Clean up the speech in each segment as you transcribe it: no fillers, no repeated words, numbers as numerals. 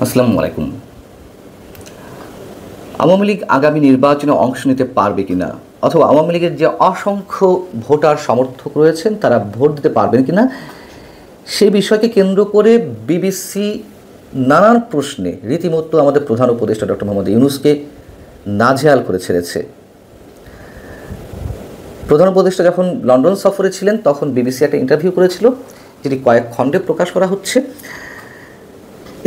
আসসালামু আলাইকুম। আওয়ামী লীগ আগামী নির্বাচনে অংশ নিতে পারবে কিনা, অথবা আওয়ামী লীগের যে অসংখ্য ভোটার সমর্থক রয়েছেন তারা ভোট দিতে পারবেন কিনা, সেই বিষয়কে কেন্দ্র করে বিবিসি নানান প্রশ্নে রীতিমতো আমাদের প্রধান উপদেষ্টা ডক্টর মোহাম্মদ ইউনূসকে নাজেহাল করে ছেড়েছে। প্রধান উপদেষ্টা যখন লন্ডন সফরে ছিলেন তখন বিবিসি একটা ইন্টারভিউ করেছিল, যেটি কয়েক খণ্ডে প্রকাশ করা হচ্ছে।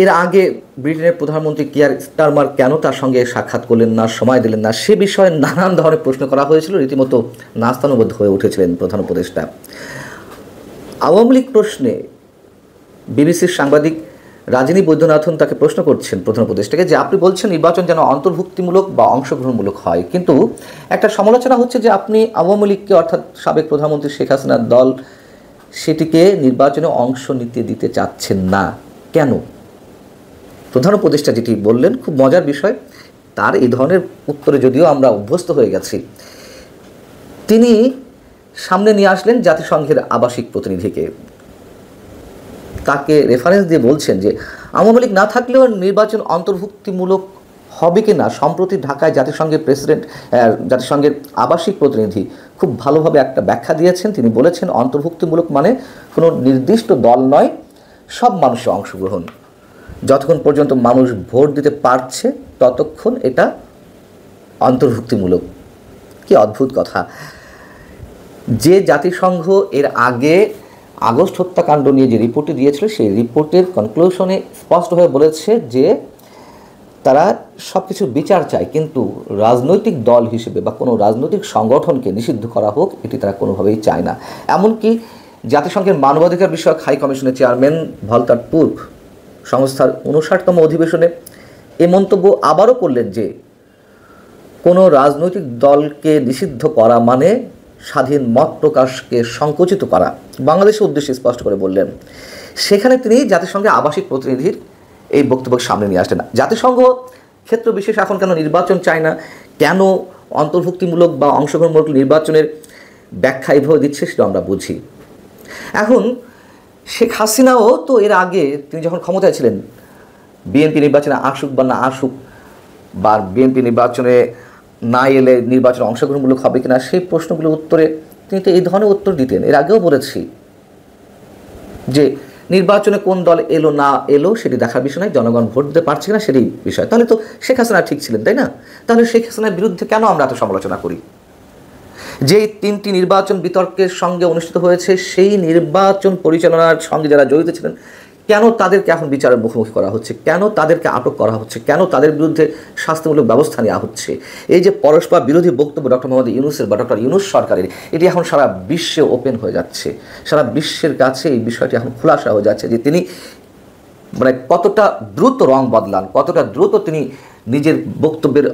এর আগে ব্রিটেনের প্রধানমন্ত্রী কিয়ার স্টারমার কেন তার সঙ্গে সাক্ষাৎ করলেন না, সময় দিলেন না, সে বিষয়ে নানান ধরনের প্রশ্ন করা হয়েছিল। রীতিমতো নাস্তানুবোধ হয়ে উঠেছিলেন প্রধান উপদেষ্টা। আওয়ামী লীগ প্রশ্নে বিবিসির সাংবাদিক রাজিনী বৈদ্যনাথন তাকে প্রশ্ন করছেন প্রধান উপদেষ্টাকে, যে আপনি বলছেন নির্বাচন যেন অন্তর্ভুক্তিমূলক বা অংশগ্রহণমূলক হয়, কিন্তু একটা সমালোচনা হচ্ছে যে আপনি আওয়ামী লীগকে, অর্থাৎ সাবেক প্রধানমন্ত্রী শেখ হাসিনার দল, সেটিকে নির্বাচনে অংশ নিতে দিতে চাচ্ছেন না কেন? প্রধান উপদেষ্টা যেটি বললেন খুব মজার বিষয়, তার এই ধরনের উত্তরে যদিও আমরা অভ্যস্ত হয়ে গেছি। তিনি সামনে নিয়ে আসলেন জাতিসংঘের আবাসিক প্রতিনিধিকে, তাকে রেফারেন্স দিয়ে বলছেন যে আওয়ামী লীগ না থাকলেও নির্বাচন অন্তর্ভুক্তিমূলক হবে কি না। সম্প্রতি ঢাকায় জাতিসংঘের আবাসিক প্রতিনিধি খুব ভালোভাবে একটা ব্যাখ্যা দিয়েছেন। তিনি বলেছেন অন্তর্ভুক্তিমূলক মানে কোনো নির্দিষ্ট দল নয়, সব মানুষের অংশগ্রহণ। যতক্ষণ পর্যন্ত মানুষ ভোট দিতে পারছে ততক্ষণ এটা অন্তর্ভুক্তিমূলক। কি অদ্ভুত কথা! যে জাতিসংঘ এর আগে আগস্ট হত্যাকাণ্ড নিয়ে যে রিপোর্টটি দিয়েছিল, সেই রিপোর্টের কনক্লুশনে স্পষ্টভাবে বলেছে যে তারা সব কিছু বিচার চায়, কিন্তু রাজনৈতিক দল হিসেবে বা কোনো রাজনৈতিক সংগঠনকে নিষিদ্ধ করা হোক এটি তারা কোনোভাবেই চায় না। এমনকি জাতিসংঘের মানবাধিকার বিষয়ক হাই কমিশনের চেয়ারম্যান ভলতার তুর্ক সংস্থার 59তম অধিবেশনে এ মন্তব্য আবারও করলেন যে কোনো রাজনৈতিক দলকে নিষিদ্ধ করা মানে স্বাধীন মত প্রকাশকে সংকুচিত করা। বাংলাদেশের উদ্দেশ্যে স্পষ্ট করে বললেন। সেখানে তিনি জাতিসংঘের আবাসিক প্রতিনিধির এই বক্তব্য সামনে নিয়ে আসলেন। জাতিসংঘ ক্ষেত্র বিশেষ এখন কেন নির্বাচন চায় না, কেন অন্তর্ভুক্তিমূলক বা অংশগ্রহণমূলক নির্বাচনের ব্যাখ্যা এভাবে দিচ্ছে, সেটা আমরা বুঝি। এখন শেখ হাসিনাও তো এর আগে তিনি যখন ক্ষমতায় ছিলেন, বিএনপি নির্বাচনে আসুক বা না আসুক, বা বিএনপি নির্বাচনে না এলে নির্বাচনে অংশগ্রহণমূলক হবে কিনা, সেই প্রশ্নগুলোর উত্তরে তিনি তো এই ধরনের উত্তর দিতেন। এর আগেও বলেছি যে নির্বাচনে কোন দল এলো না এলো সেটি দেখার বিষয় নয়, জনগণ ভোট দিতে পারছে কিনা সেটাই বিষয়। তাহলে তো শেখ হাসিনা ঠিক ছিলেন, তাই না? তাহলে শেখ হাসিনার বিরুদ্ধে কেন আমরা এত সমালোচনা করি? যেই 3টি নির্বাচন বিতর্কের সঙ্গে অনুষ্ঠিত হয়েছে, সেই নির্বাচন পরিচালনার সঙ্গে যারা জড়িত ছিলেন, কেন তাদেরকে এখন বিচারের মুখোমুখি করা হচ্ছে, কেন তাদেরকে আটক করা হচ্ছে, কেন তাদের বিরুদ্ধে শাস্তিমূলক ব্যবস্থা নেওয়া হচ্ছে? এই যে পরস্পর বিরোধী বক্তব্য ডক্টর মোহাম্মদ ইউনূসের বা ডক্টর ইউনূস সরকারের, এটি এখন সারা বিশ্বে ওপেন হয়ে যাচ্ছে। সারা বিশ্বের কাছে এই বিষয়টি এখন খোলাসা হয়ে যাচ্ছে যে তিনি কতটা দ্রুত রং বদলান, কতটা দ্রুত তিনি নিজের বক্তব্যের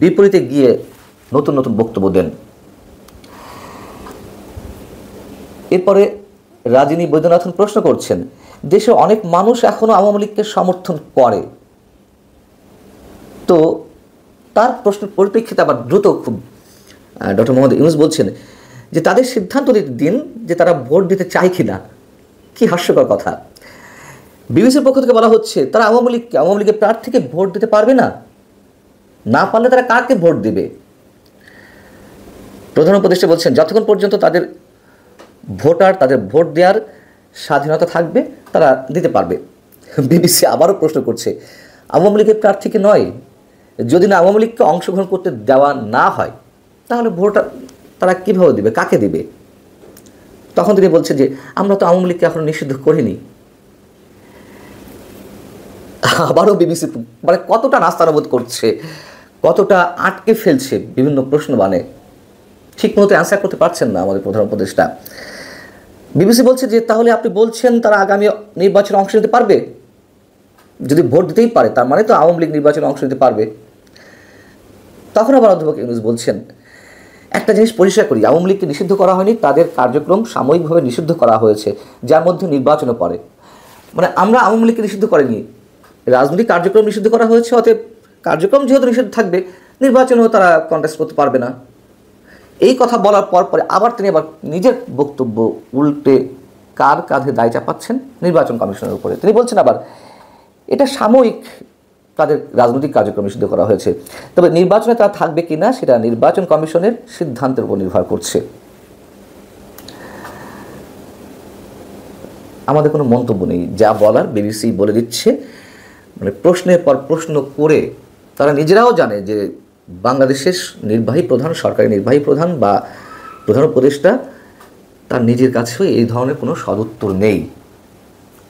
বিপরীতে গিয়ে নতুন নতুন বক্তব্য দেন। এরপরে রাজিনী বৈদ্যনাথন প্রশ্ন করছেন, দেশে অনেক মানুষ এখনো আওয়ামী লীগকে সমর্থন করে, তো তার প্রশ্নের পরিপ্রেক্ষিতে আবার দ্রুত খুব ডক্টর মোহাম্মদ ইউনূস বলছেন যে তাদের সিদ্ধান্ত দিন যে তারা ভোট দিতে চায় কিনা। কি হাস্যকর কথা! বিবিসির পক্ষ থেকে বলা হচ্ছে তারা আওয়ামী লীগের প্রার্থীকে ভোট দিতে পারবে না, না পারলে তারা কাকে ভোট দিবে? প্রধান উপদেষ্টা বলছেন যতক্ষণ পর্যন্ত তাদের ভোট দেওয়ার স্বাধীনতা থাকবে তারা দিতে পারবে। বিবিসি আবারও প্রশ্ন করছে, আওয়ামী লীগের প্রার্থীকে নয়, যদি না আওয়ামী লীগকে অংশগ্রহণ করতে দেওয়া না হয় তাহলে ভোট তারা কীভাবে দিবে, কাকে দিবে? তখন তিনি বলছেন যে আমরা তো আওয়ামী লীগকে এখন নিষিদ্ধ করিনি। আবারও বিবিসি কতটা নাস্তানুবোধ করছে, কতটা আটকে ফেলছে বিভিন্ন প্রশ্ন, ঠিক মতো অ্যান্সার করতে পারছেন না আমাদের প্রধান উপদেষ্টা। বিবিসি বলছে যে তাহলে আপনি বলছেন তারা আগামী নির্বাচনে অংশ নিতে পারবে? যদি ভোট দিতেই পারে তার মানে তো আওয়ামী লীগ নির্বাচনে অংশ নিতে পারবে। তখন আবার অধ্যাপক ইউনূস বলছেন একটা জিনিস পরিষ্কার করি, আওয়ামী লীগকে নিষিদ্ধ করা হয়নি, তাদের কার্যক্রম সাময়িকভাবে নিষিদ্ধ করা হয়েছে, যার মধ্যে নির্বাচনও পড়ে। আমরা আওয়ামী লীগকে নিষিদ্ধ করিনি, রাজনৈতিক কার্যক্রম নিষিদ্ধ করা হয়েছে, অতএব কার্যক্রম যেহেতু নিষিদ্ধ থাকবে, নির্বাচনেও তারা কন্টেস্ট করতে পারবে না। এই কথা বলার পরে আবার তিনি নিজের বক্তব্য উল্টে কার কাঁধে দায় চাপাচ্ছেন? নির্বাচন কমিশনের উপরে। তিনি বলছেন আবার এটা সাময়িক তাদের রাজনৈতিক কার্যক্রম নিষিদ্ধ করা হয়েছে, তবে নির্বাচনে তারা থাকবে কিনা সেটা নির্বাচন কমিশনের সিদ্ধান্তের উপর নির্ভর করছে। আমাদের কোনো মন্তব্য নেই, যা বলার বিবিসি বলে দিচ্ছে। মানে প্রশ্নের পর প্রশ্ন করে তারা নিজেরাও জানে যে বাংলাদেশের সরকারি নির্বাহী প্রধান বা প্রধান উপদেষ্টা তার নিজের কাছেও এই ধরনের কোনো সদুত্তর নেই।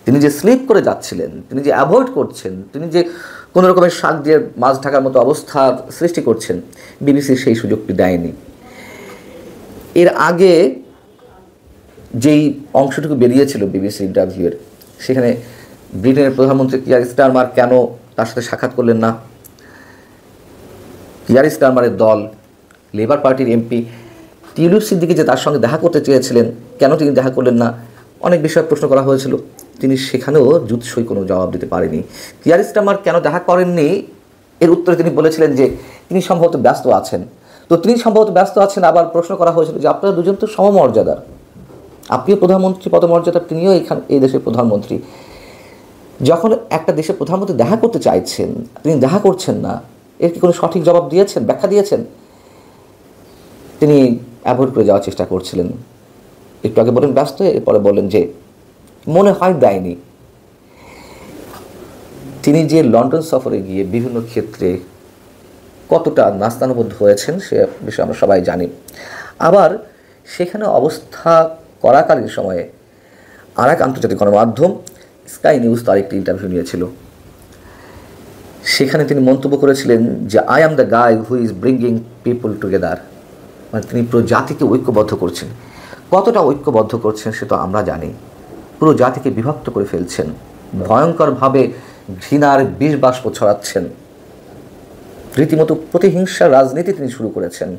তিনি যে স্লিপ করে যাচ্ছিলেন, তিনি যে অ্যাভয়েড করছেন, তিনি যে কোনো রকমের শাক দিয়ে মাছ ঢাকার মতো অবস্থার সৃষ্টি করছেন, বিবিসি সেই সুযোগটি দেয়নি। এর আগে যেই অংশটুকু বেরিয়েছিল বিবিসি ইন্টারভিউয়ের, সেখানে ব্রিটেনের প্রধানমন্ত্রী কিয়ার স্টারমার কেন তার সাথে সাক্ষাৎ করলেন না, কিয়ার স্টারমারের দল লেবার পার্টির এমপি টিউলিপ সিদ্দিকী যে তার সঙ্গে দেখা করতে চেয়েছিলেন, কেন তিনি দেখা করলেন না, অনেক বিষয়ে প্রশ্ন করা হয়েছিল। তিনি সেখানেও জুৎসই কোনো জবাব দিতে পারেনি। কিয়ার স্টারমার কেন দেখা করেননি এর উত্তরে তিনি বলেছিলেন যে তিনি সম্ভবত ব্যস্ত আছেন। তো তিনি সম্ভবত ব্যস্ত আছেন, আবার প্রশ্ন করা হয়েছিল যে আপনারা দুজন তো সমমর্যাদার, আপনিও প্রধানমন্ত্রী পদমর্যাদা, তিনিও এই দেশের প্রধানমন্ত্রী, যখন একটা দেশের প্রধানমন্ত্রী দেখা করতে চাইছেন তিনি দেখা করছেন না, এর কি কোনো সঠিক জবাব দিয়েছেন, ব্যাখ্যা দিয়েছেন? তিনি অ্যাভয়েড করে যাওয়ার চেষ্টা করছিলেন। একটু আগে বলেন ব্যস্ত, এরপরে বললেন যে মনে হয় দেয়নি। তিনি যে লন্ডন সফরে গিয়ে বিভিন্ন ক্ষেত্রে কতটা নাস্তানুবদ্ধ হয়েছেন সে বিষয়ে আমরা সবাই জানি। আবার সেখানে অবস্থা করাকালীন সময়ে আর এক আন্তর্জাতিক গণমাধ্যম স্কাই নিউজ তার একটি ইন্টারভিউ নিয়েছিল। সেখানে তিনি মন্তব্য করেছিলেন যে I am the guy who is bringing people together, মানে তিনি পুরো জাতিকে ঐক্যবদ্ধ করছেন। কতটা ঐক্যবদ্ধ করছেন সে তো আমরা জানি, পুরো জাতিকে বিভক্ত করে ফেলছেন, ভয়ঙ্করভাবে ঘৃণার বিষ বাষ্প ছড়াচ্ছেন, রীতিমতো প্রতিহিংসার রাজনীতি তিনি শুরু করেছেন।